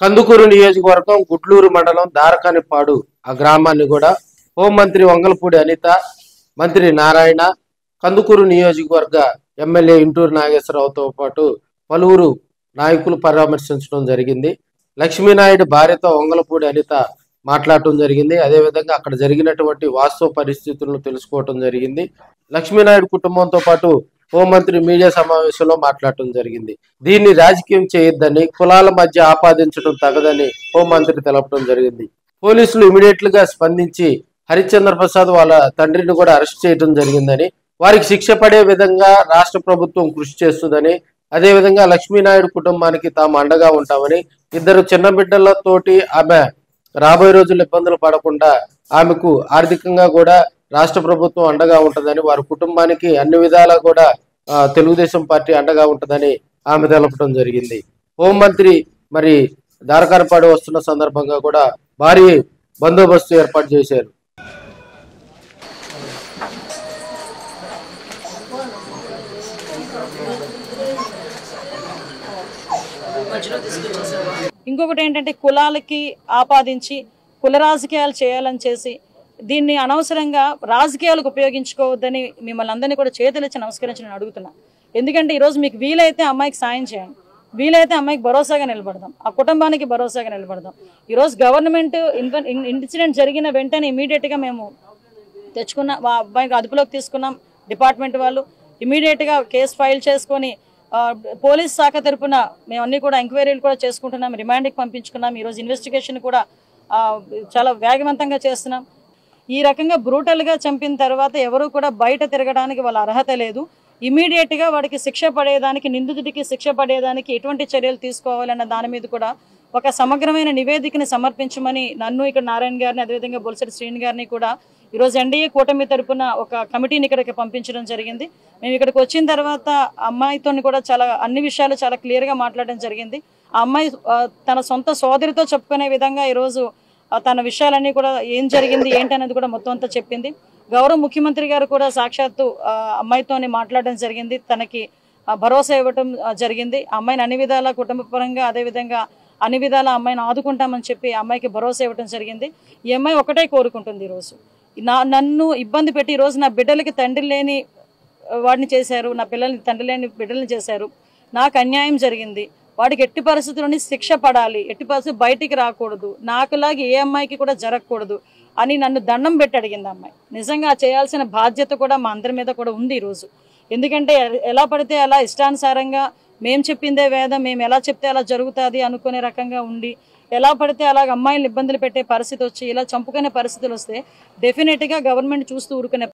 కందుకూరు నియోజకవర్గం గుడ్లూరు మండలం దారకానిపాడు ఆ గ్రామాన్ని కూడా హోంమంత్రి వంగలపూడి అనిత, మంత్రి నారాయణ, కందుకూరు నియోజకవర్గ ఎమ్మెల్యే ఇంటూరు నాగేశ్వరరావుతో పాటు పలువురు నాయకులు పరామర్శించడం జరిగింది. లక్ష్మీనాయుడు భార్యతో వంగలపూడి అనిత మాట్లాడటం జరిగింది. అదేవిధంగా అక్కడ జరిగినటువంటి వాస్తవ పరిస్థితులను తెలుసుకోవటం జరిగింది. లక్ష్మీనాయుడు కుటుంబంతో పాటు హోంమంత్రి మీడియా సమావేశంలో మాట్లాడటం జరిగింది. దీన్ని రాజకీయం చేయొద్దని, కులాల మధ్య ఆపాదించడం తగదని హోంమంత్రి తెలపడం జరిగింది. పోలీసులు ఇమీడియట్ గా స్పందించి హరిశ్చంద్ర ప్రసాద్ వాళ్ళ తండ్రిని కూడా అరెస్ట్ చేయడం జరిగిందని, వారికి శిక్ష పడే విధంగా రాష్ట్ర ప్రభుత్వం కృషి చేస్తుందని, అదేవిధంగా లక్ష్మీనాయుడు కుటుంబానికి తాము అండగా ఉంటామని, ఇద్దరు చిన్న బిడ్డలతోటి ఆమె రాబోయే రోజుల్లో ఇబ్బందులు పడకుండా ఆమెకు ఆర్థికంగా కూడా రాష్ట్ర ప్రభుత్వం అండగా ఉంటుందని, వారి కుటుంబానికి అన్ని విధాలా కూడా తెలుగుదేశం పార్టీ అండగా ఉంటుందని ఆమె తెలపడం జరిగింది. హోంమంత్రి మరి దారకారపాడు వస్తున్న సందర్భంగా కూడా భారీ బందోబస్తు ఏర్పాటు చేశారు. ఇంకొకటి ఏంటంటే కులాలకి ఆపాదించి కుల రాజకీయాలు చేయాలని చేసి దీన్ని అనవసరంగా రాజకీయాలకు ఉపయోగించుకోవద్దని మిమ్మల్ని అందరినీ కూడా చేతులెత్తి నమస్కరించి నేను అడుగుతున్నా. ఎందుకంటే ఈరోజు మీకు వీలైతే అమ్మాయికి సాయం చేయండి, వీలైతే అమ్మాయికి భరోసాగా నిలబడదాం, ఆ కుటుంబానికి భరోసాగా నిలబడదాం. ఈరోజు గవర్నమెంట్ ఇన్సిడెంట్ జరిగిన వెంటనే ఇమీడియట్గా మేము తెచ్చుకున్న అబ్బాయికి అదుపులోకి తీసుకున్నాం. డిపార్ట్మెంట్ వాళ్ళు ఇమీడియట్గా కేసు ఫైల్ చేసుకొని పోలీస్ శాఖ తరపున మేము అన్ని కూడా ఎంక్వైరీలు కూడా చేసుకుంటున్నాం, రిమాండ్కి పంపించుకున్నాం. ఈరోజు ఇన్వెస్టిగేషన్ కూడా చాలా వేగవంతంగా చేస్తున్నాం. ఈ రకంగా బ్రూటల్గా చంపిన తర్వాత ఎవరు కూడా బయట తిరగడానికి వాళ్ళ అర్హత లేదు. ఇమీడియట్గా వాడికి శిక్ష పడేదానికి, నిందితుడికి శిక్ష పడేదానికి ఎటువంటి చర్యలు తీసుకోవాలన్న దాని మీద కూడా ఒక సమగ్రమైన నివేదికని సమర్పించమని నన్ను, ఇక్కడ నారాయణ గారిని, అదేవిధంగా బొలిసెట్టి శ్రీని గారిని కూడా ఈరోజు ఎన్డీఏ కూటమి తరపున ఒక కమిటీని ఇక్కడికి పంపించడం జరిగింది. మేము ఇక్కడికి వచ్చిన తర్వాత అమ్మాయితో కూడా అన్ని విషయాలు చాలా క్లియర్గా మాట్లాడడం జరిగింది. ఆ అమ్మాయి తన సొంత సోదరితో చెప్పుకునే విధంగా ఈరోజు తన విషయాలన్నీ కూడా ఏం జరిగింది ఏంటనేది కూడా మొత్తం అంతా చెప్పింది. గౌరవ ముఖ్యమంత్రి గారు కూడా సాక్షాత్తు అమ్మాయితోని మాట్లాడడం జరిగింది, తనకి భరోసా ఇవ్వటం జరిగింది. అమ్మాయిని అన్ని విధాల కుటుంబపరంగా అదేవిధంగా అన్ని విధాల అమ్మాయిని ఆదుకుంటామని చెప్పి అమ్మాయికి భరోసా ఇవ్వడం జరిగింది. ఈ అమ్మాయి ఒకటే కోరుకుంటుంది, ఈరోజు నన్ను ఇబ్బంది పెట్టి ఈరోజు నా బిడ్డలకి తండ్రి లేని వాడిని చేశారు, నా పిల్లల్ని తండ్రి లేని బిడ్డల్ని చేశారు, నాకు అన్యాయం జరిగింది, వాడికి ఎట్టి పరిస్థితుల్లోని శిక్ష పడాలి, ఎట్టి పరిస్థితులు బయటికి రాకూడదు, నాకులాగా ఏ అమ్మాయికి కూడా జరగకూడదు అని నన్ను దండం పెట్టి అడిగింది అమ్మాయి. నిజంగా చేయాల్సిన బాధ్యత కూడా మా అందరి మీద కూడా ఉంది ఈరోజు. ఎందుకంటే ఎలా పడితే అలా ఇష్టానుసారంగా మేము చెప్పిందే వేదం, మేము ఎలా చెప్తే అలా జరుగుతుంది అనుకునే రకంగా ఉండి ఎలా పడితే అలాగ అమ్మాయిలు ఇబ్బందులు పెట్టే పరిస్థితి వచ్చి ఇలా చంపుకునే పరిస్థితులు వస్తే డెఫినెట్గా గవర్నమెంట్ చూస్తూ ఊరుకునే